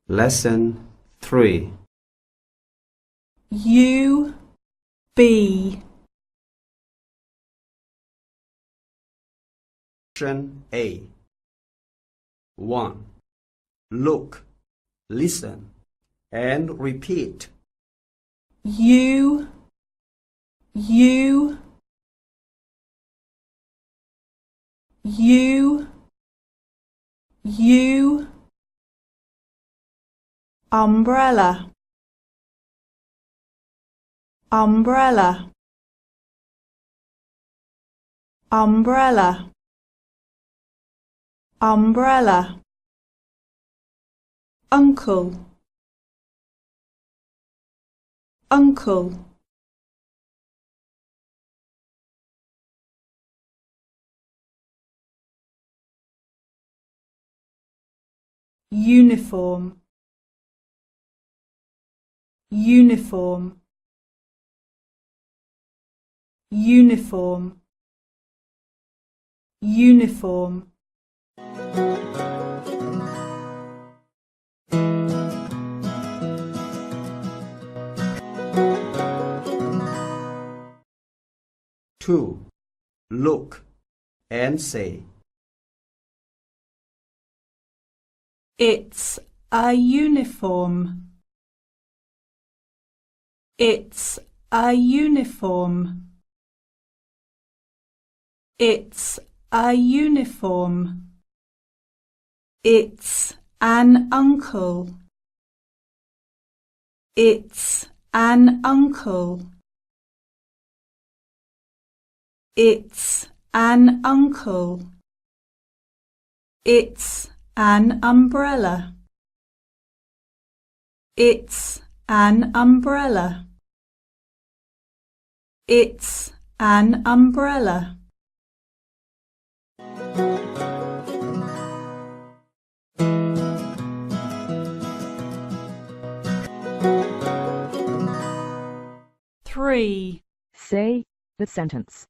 Lesson 3. U B Section A. 1. Look, listen, and repeat. U umbrella umbrella umbrella umbrella uncle uncle uniform uniform uniform uniform 2. Look and say. It's a uniform. It's a uniform. It's a uniform. It's an uncle. It's an uncle. It's an uncle. It's an umbrella. It's an umbrella. It's an umbrella. Three. Say the sentence.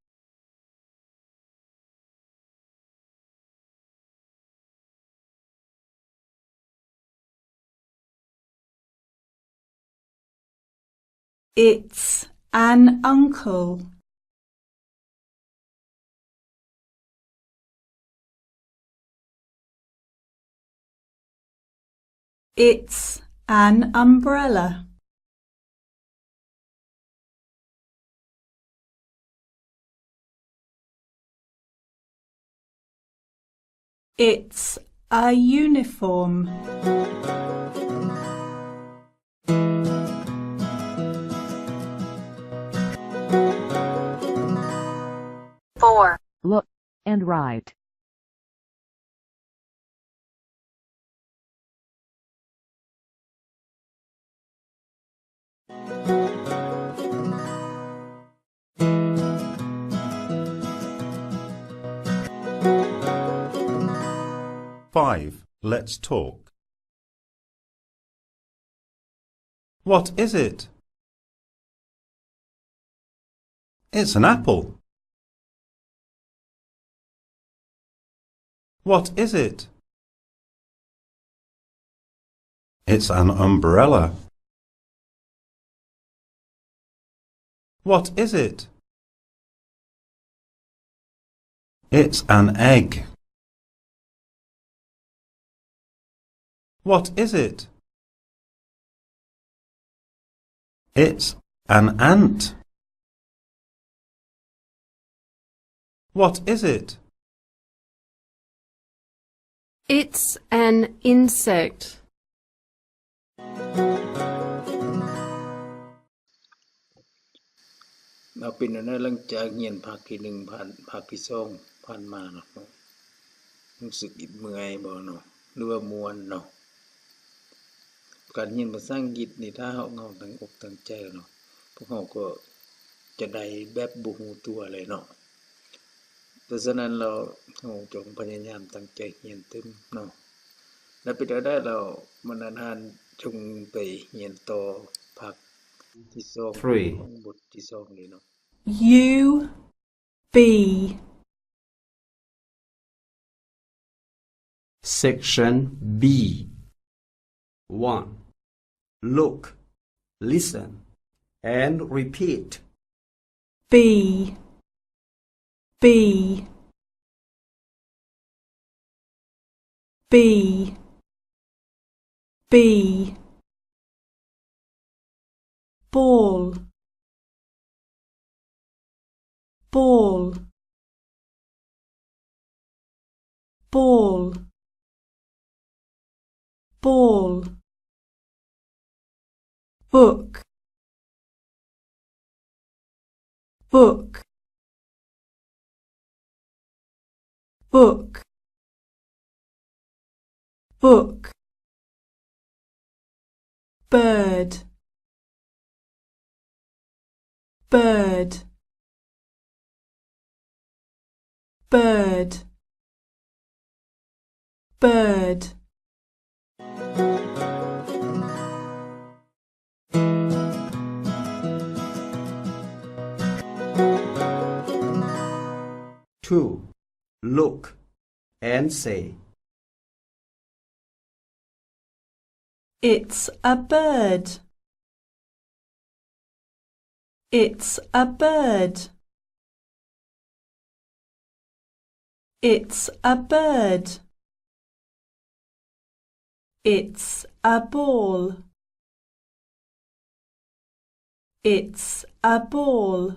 It's an uncle. It's an umbrella. It's a uniform. Four. Look and write. Five. Let's talk. What is it? It's an apple. What is it? It's an umbrella. What is it? It's an egg. What is it? It's an ant. What is it? It's an insect. เอาเป็นอันนั้นหลังจากเรียนภาคที่1ผ่านภาคที่2ผ่านมาเนาะรู้สึกอิดเมื่อยบ่เนาะหรือว่าม่วนเนาะการเรียนภาษาอังกฤษนี่ถ้าเฮาเอาตั้งอกตั้งใจเนาะพวกเฮาก็จะได้แบบบ่ฮู้ตัวเลยเนาะเพราะฉะนั้นเราเฮาจงพยายามตั้งใจเรียนเต็มเนาะแล้วไปได้เรามันนานจงไปเรียนต่อภาคที่2 3. ของบทที่2นี่เนาะ U B Section B. 1. Look, listen, and repeat. B, B, B, B. Ball, ball, ball, ball. Book, book, book, book. Bird, bird, bird, bird. Two. Look and say. It's a bird. It's a bird. It's a bird. It's a ball. It's a ball.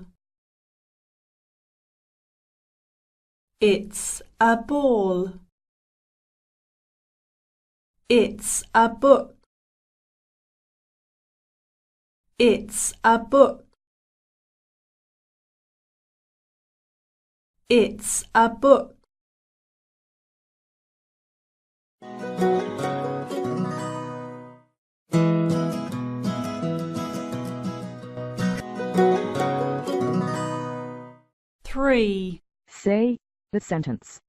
It's a ball. It's a book. It's a book. It's a book. Three. Say the sentence.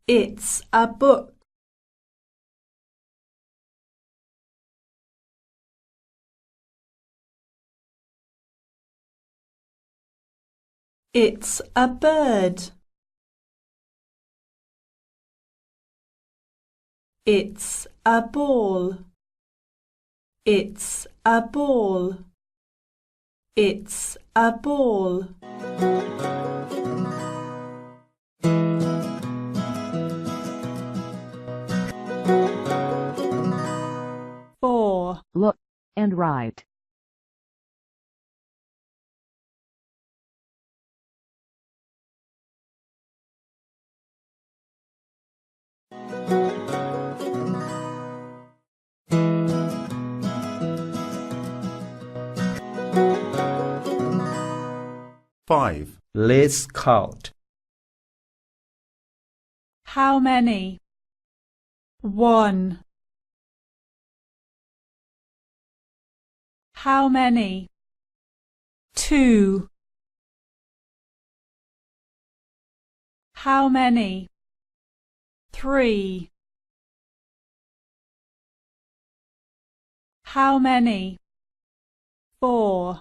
It's a book. It's a bird. It's a ball. It's a ball. It's a ball. Four. Look and write. Five. Let's count. How many? 1. How many? 2. How many? 3. How many? 4.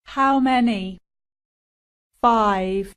How many? 5.